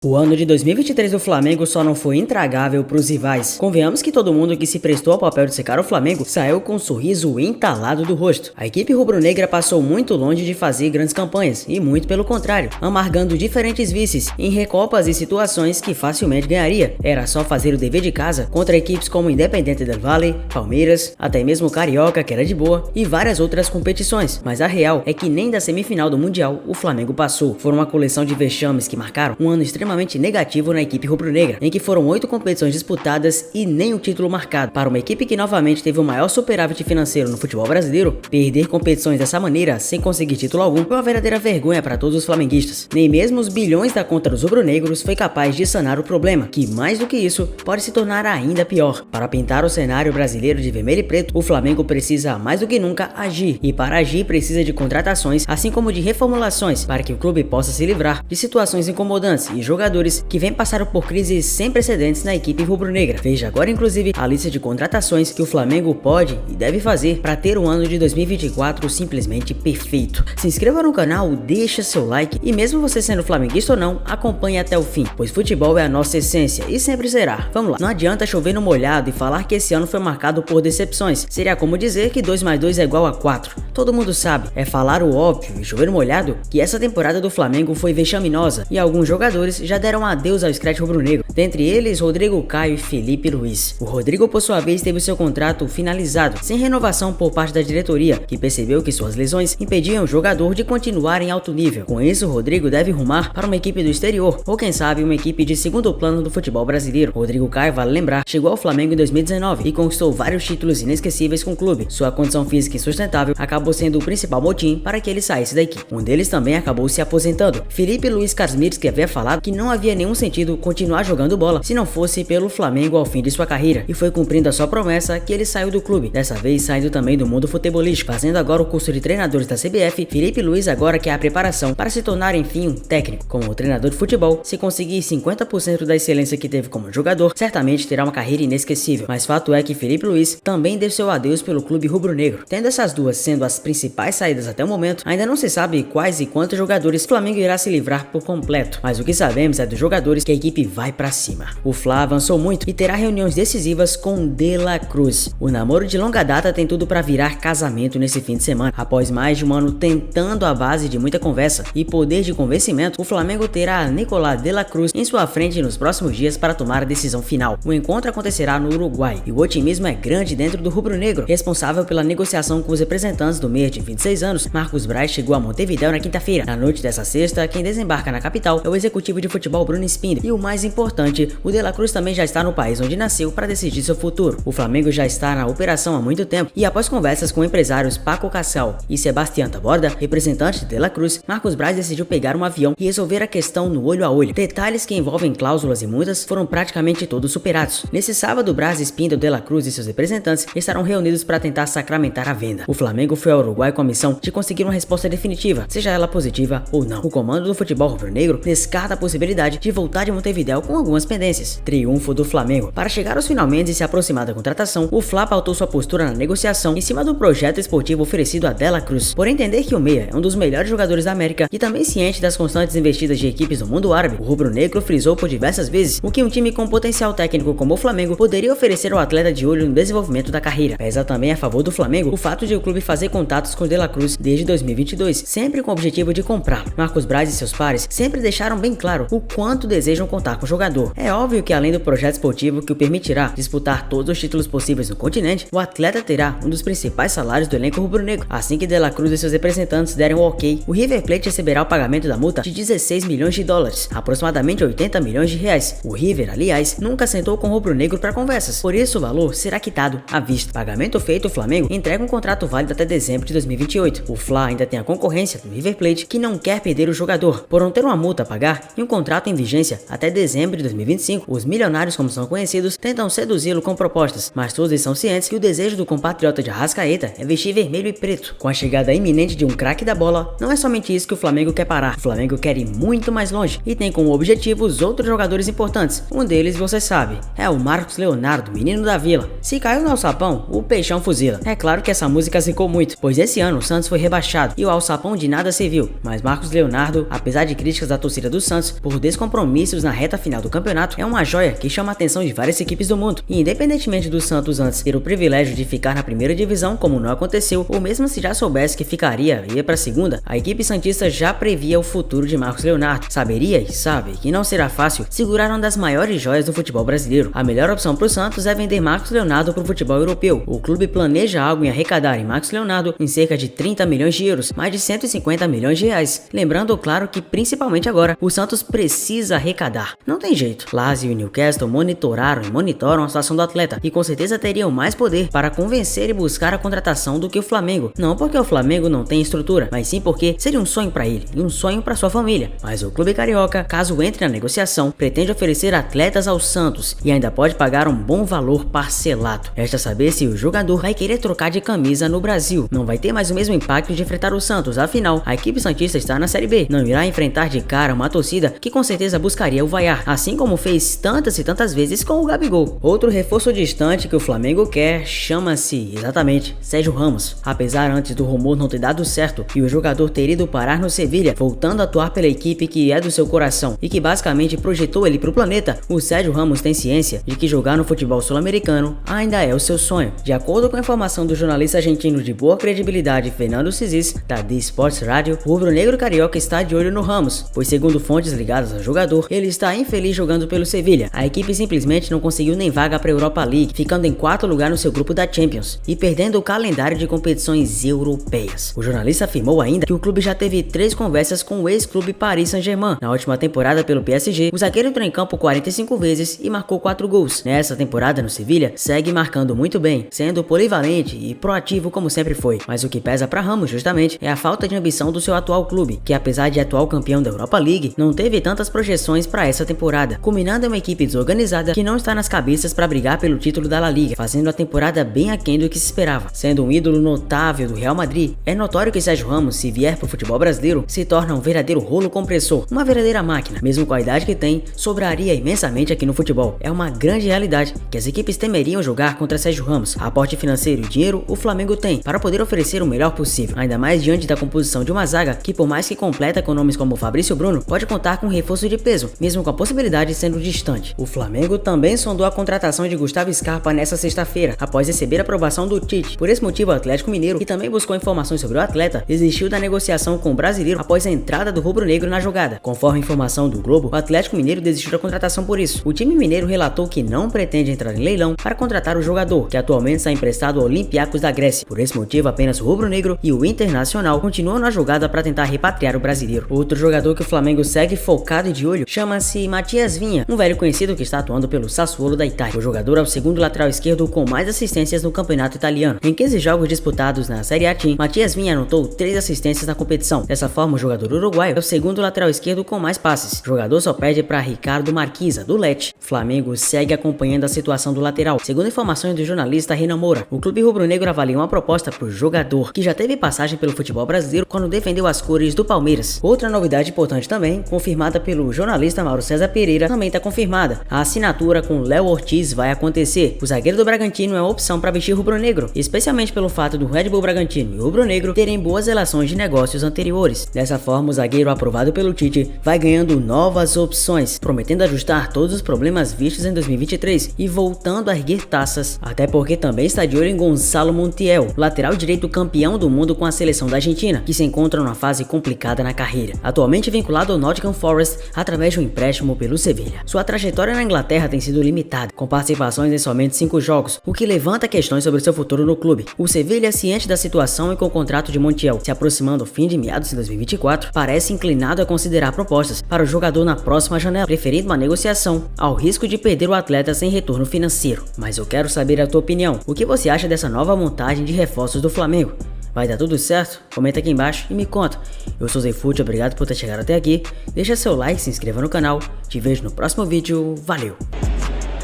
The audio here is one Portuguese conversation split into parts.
O ano de 2023 do Flamengo só não foi intragável para os rivais. Convenhamos que todo mundo que se prestou ao papel de secar o Flamengo saiu com um sorriso entalado do rosto. A equipe rubro-negra passou muito longe de fazer grandes campanhas e muito pelo contrário, amargando diferentes vices em recopas e situações que facilmente ganharia. Era só fazer o dever de casa contra equipes como Independiente del Valle, Palmeiras, até mesmo o Carioca, que era de boa, e várias outras competições. Mas a real é que nem da semifinal do Mundial o Flamengo passou. Foram uma coleção de vexames que marcaram um ano extremamente negativo na equipe rubro-negra, em que foram 8 competições disputadas e nem um título marcado. Para uma equipe que novamente teve o maior superávit financeiro no futebol brasileiro, perder competições dessa maneira sem conseguir título algum foi uma verdadeira vergonha para todos os flamenguistas. Nem mesmo os bilhões da conta dos rubro-negros foi capaz de sanar o problema, que mais do que isso pode se tornar ainda pior. Para pintar o cenário brasileiro de vermelho e preto, o Flamengo precisa mais do que nunca agir, e para agir precisa de contratações, assim como de reformulações, para que o clube possa se livrar de situações incomodantes e jogadores que vem passando por crises sem precedentes na equipe rubro-negra. Veja agora inclusive a lista de contratações que o Flamengo pode e deve fazer para ter um ano de 2024 simplesmente perfeito. Se inscreva no canal, deixa seu like e mesmo você sendo flamenguista ou não, acompanhe até o fim, pois futebol é a nossa essência e sempre será. Vamos lá, não adianta chover no molhado e falar que esse ano foi marcado por decepções. Seria como dizer que 2 mais 2 é igual a 4. Todo mundo sabe, é falar o óbvio e chover no molhado que essa temporada do Flamengo foi vexaminosa e alguns jogadores já deram adeus ao scratch rubro-negro, dentre eles Rodrigo Caio e Felipe Luiz. O Rodrigo, por sua vez, teve seu contrato finalizado, sem renovação por parte da diretoria, que percebeu que suas lesões impediam o jogador de continuar em alto nível. Com isso, o Rodrigo deve rumar para uma equipe do exterior, ou quem sabe uma equipe de segundo plano do futebol brasileiro. Rodrigo Caio, vale lembrar, chegou ao Flamengo em 2019 e conquistou vários títulos inesquecíveis com o clube. Sua condição física insustentável acabou sendo o principal motim para que ele saísse da equipe. Um deles também acabou se aposentando. Felipe Luiz Casimiro, que havia falado que não havia nenhum sentido continuar jogando bola se não fosse pelo Flamengo ao fim de sua carreira, e foi cumprindo a sua promessa que ele saiu do clube, dessa vez saindo também do mundo futebolístico, fazendo agora o curso de treinadores da CBF. Felipe Luiz agora quer a preparação para se tornar enfim um técnico. Como treinador de futebol, se conseguir 50% da excelência que teve como jogador, certamente terá uma carreira inesquecível, mas fato é que Felipe Luiz também deu seu adeus pelo clube rubro-negro. Tendo essas duas sendo as principais saídas até o momento, ainda não se sabe quais e quantos jogadores o Flamengo irá se livrar por completo, mas o que sabemos é dos jogadores que a equipe vai pra cima. O Fla avançou muito e terá reuniões decisivas com De La Cruz. O namoro de longa data tem tudo para virar casamento nesse fim de semana. Após mais de um ano tentando à base de muita conversa e poder de convencimento, o Flamengo terá Nicolás De La Cruz em sua frente nos próximos dias para tomar a decisão final. O encontro acontecerá no Uruguai e o otimismo é grande dentro do rubro-negro. Responsável pela negociação com os representantes do meia de 26 anos, Marcos Braz chegou a Montevidéu na quinta-feira. Na noite dessa sexta, quem desembarca na capital é o executivo de futebol Bruno Spindler. E o mais importante, o De La Cruz também já está no país onde nasceu para decidir seu futuro. O Flamengo já está na operação há muito tempo e após conversas com empresários Paco Casal e Sebastián Taborda, representantes de De La Cruz, Marcos Braz decidiu pegar um avião e resolver a questão no olho a olho. Detalhes que envolvem cláusulas e multas foram praticamente todos superados. Nesse sábado, Braz, Spindler, De La Cruz e seus representantes estarão reunidos para tentar sacramentar a venda. O Flamengo foi ao Uruguai com a missão de conseguir uma resposta definitiva, seja ela positiva ou não. O comando do futebol rubro-negro descarta a possibilidade de voltar de Montevidéu com algumas pendências. Triunfo do Flamengo. Para chegar aos finalmente e se aproximar da contratação, o Fla pautou sua postura na negociação em cima do projeto esportivo oferecido a De La Cruz. Por entender que o meia é um dos melhores jogadores da América e também ciente das constantes investidas de equipes do mundo árabe, o rubro-negro frisou por diversas vezes o que um time com potencial técnico como o Flamengo poderia oferecer ao atleta de olho no desenvolvimento da carreira. Pesa também a favor do Flamengo o fato de o clube fazer contatos com De La Cruz desde 2022, sempre com o objetivo de comprá-lo. Marcos Braz e seus pares sempre deixaram bem claro o quanto desejam contar com o jogador. É óbvio que além do projeto esportivo que o permitirá disputar todos os títulos possíveis no continente, o atleta terá um dos principais salários do elenco rubro-negro. Assim que De La Cruz e seus representantes derem o ok, o River Plate receberá o pagamento da multa de 16 milhões de dólares, aproximadamente 80 milhões de reais. O River, aliás, nunca sentou com o rubro-negro para conversas, por isso o valor será quitado à vista. Pagamento feito, o Flamengo entrega um contrato válido até dezembro de 2028. O Fla ainda tem a concorrência do River Plate, que não quer perder o jogador, por não ter uma multa a pagar e um contrato em vigência até dezembro de 2025. Os milionários, como são conhecidos, tentam seduzi-lo com propostas, mas todos estão cientes que o desejo do compatriota de Arrascaeta é vestir vermelho e preto. Com a chegada iminente de um craque da bola, não é somente isso que o Flamengo quer parar. O Flamengo quer ir muito mais longe e tem como objetivo os outros jogadores importantes. Um deles, você sabe, é o Marcos Leonardo, menino da Vila. Se caiu no alçapão, o peixão fuzila. É claro que essa música zicou muito, pois esse ano o Santos foi rebaixado e o alçapão de nada serviu, mas Marcos Leonardo, apesar de críticas da torcida do Santos por por descompromissos na reta final do campeonato é uma joia que chama a atenção de várias equipes do mundo. E independentemente do Santos antes ter o privilégio de ficar na primeira divisão, como não aconteceu, ou mesmo se já soubesse que ficaria e ia para a segunda, a equipe santista já previa o futuro de Marcos Leonardo. Saberia e sabe que não será fácil segurar uma das maiores joias do futebol brasileiro. A melhor opção para o Santos é vender Marcos Leonardo para o futebol europeu. O clube planeja algo em arrecadar em Marcos Leonardo em cerca de 30 milhões de euros, mais de 150 milhões de reais. Lembrando, claro, que principalmente agora, o Santos precisa arrecadar. Não tem jeito. Lazio e Newcastle monitoraram e monitoram a situação do atleta e com certeza teriam mais poder para convencer e buscar a contratação do que o Flamengo. Não porque o Flamengo não tem estrutura, mas sim porque seria um sonho para ele e um sonho para sua família. Mas o clube carioca, caso entre na negociação, pretende oferecer atletas ao Santos e ainda pode pagar um bom valor parcelado. Resta saber se o jogador vai querer trocar de camisa no Brasil. Não vai ter mais o mesmo impacto de enfrentar o Santos, afinal, a equipe santista está na Série B. Não irá enfrentar de cara uma torcida que com certeza buscaria o vaiar, assim como fez tantas e tantas vezes com o Gabigol. Outro reforço distante que o Flamengo quer chama-se, exatamente, Sérgio Ramos. Apesar antes do rumor não ter dado certo e o jogador ter ido parar no Sevilha, voltando a atuar pela equipe que é do seu coração e que basicamente projetou ele para o planeta, o Sérgio Ramos tem ciência de que jogar no futebol sul-americano ainda é o seu sonho. De acordo com a informação do jornalista argentino de boa credibilidade Fernando Cisís, da The Sports Radio, o rubro-negro carioca está de olho no Ramos, pois segundo fontes ligadas ao jogador, ele está infeliz jogando pelo Sevilha. A equipe simplesmente não conseguiu nem vaga para a Europa League, ficando em quarto lugar no seu grupo da Champions e perdendo o calendário de competições europeias. O jornalista afirmou ainda que o clube já teve 3 conversas com o ex-clube Paris Saint-Germain. Na última temporada pelo PSG, o zagueiro entrou em campo 45 vezes e marcou 4 gols. Nessa temporada no Sevilha, segue marcando muito bem, sendo polivalente e proativo como sempre foi. Mas o que pesa para Ramos justamente é a falta de ambição do seu atual clube, que apesar de atual campeão da Europa League, não teve tantas projeções para essa temporada, culminando em uma equipe desorganizada que não está nas cabeças para brigar pelo título da La Liga, fazendo a temporada bem aquém do que se esperava. Sendo um ídolo notável do Real Madrid, é notório que Sérgio Ramos, se vier pro futebol brasileiro, se torna um verdadeiro rolo compressor, uma verdadeira máquina. Mesmo com a idade que tem, sobraria imensamente aqui no futebol. É uma grande realidade que as equipes temeriam jogar contra Sérgio Ramos. Aporte financeiro e dinheiro o Flamengo tem para poder oferecer o melhor possível, ainda mais diante da composição de uma zaga que, por mais que completa com nomes como Fabrício Bruno, pode contar com um reforço de peso, mesmo com a possibilidade sendo distante. O Flamengo também sondou a contratação de Gustavo Scarpa nesta sexta-feira, após receber a aprovação do Tite. Por esse motivo, o Atlético Mineiro, que também buscou informações sobre o atleta, desistiu da negociação com o brasileiro após a entrada do rubro-negro na jogada. Conforme informação do Globo, o Atlético Mineiro desistiu da contratação por isso. O time mineiro relatou que não pretende entrar em leilão para contratar o jogador, que atualmente está emprestado ao Olympiacos da Grécia. Por esse motivo, apenas o rubro-negro e o Internacional continuam na jogada para tentar repatriar o brasileiro. Outro jogador que o Flamengo segue focado e de olho chama-se Matias Vinha, um velho conhecido que está atuando pelo Sassuolo da Itália. O jogador é o segundo lateral esquerdo com mais assistências no campeonato italiano. Em 15 jogos disputados na Série A Team, Matias Vinha anotou 3 assistências na competição. Dessa forma, o jogador uruguaio é o segundo lateral esquerdo com mais passes. O jogador só perde para Ricardo Marquisa, do Lecce. O Flamengo segue acompanhando a situação do lateral. Segundo informações do jornalista Renan Moura, o clube rubro-negro avalia uma proposta para o jogador, que já teve passagem pelo futebol brasileiro quando defendeu as cores do Palmeiras. Outra novidade importante também, confirmada pelo jornalista Mauro César Pereira, também está confirmada. A assinatura com Léo Ortiz vai acontecer. O zagueiro do Bragantino é uma opção para vestir rubro-negro, especialmente pelo fato do Red Bull Bragantino e o rubro-negro terem boas relações de negócios anteriores. Dessa forma, o zagueiro aprovado pelo Tite vai ganhando novas opções, prometendo ajustar todos os problemas vistos em 2023 e voltando a erguer taças, até porque também está de olho em Gonçalo Montiel, lateral direito campeão do mundo com a seleção da Argentina, que se encontra numa fase complicada na carreira, atualmente vinculado ao Nottingham Forest através de um empréstimo pelo Sevilha. Sua trajetória na Inglaterra tem sido limitada, com participações em somente 5 jogos, o que levanta questões sobre seu futuro no clube. O Sevilha, ciente da situação e com o contrato de Montiel se aproximando ao fim de meados de 2024, parece inclinado a considerar propostas para o jogador na próxima janela, preferindo uma negociação ao risco de perder o atleta sem retorno financeiro. Mas eu quero saber a tua opinião. O que você acha dessa nova montagem de reforços do Flamengo? Vai dar tudo certo? Comenta aqui embaixo e me conta. Eu sou Zé Fute, obrigado por ter chegado até aqui. Deixa seu like, se inscreva no canal. Te vejo no próximo vídeo. Valeu!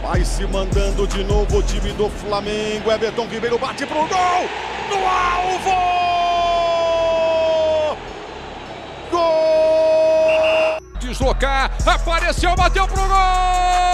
Vai se mandando de novo o time do Flamengo. Everton Ribeiro bate pro gol! No alvo! Gol! Deslocar, apareceu, bateu pro gol!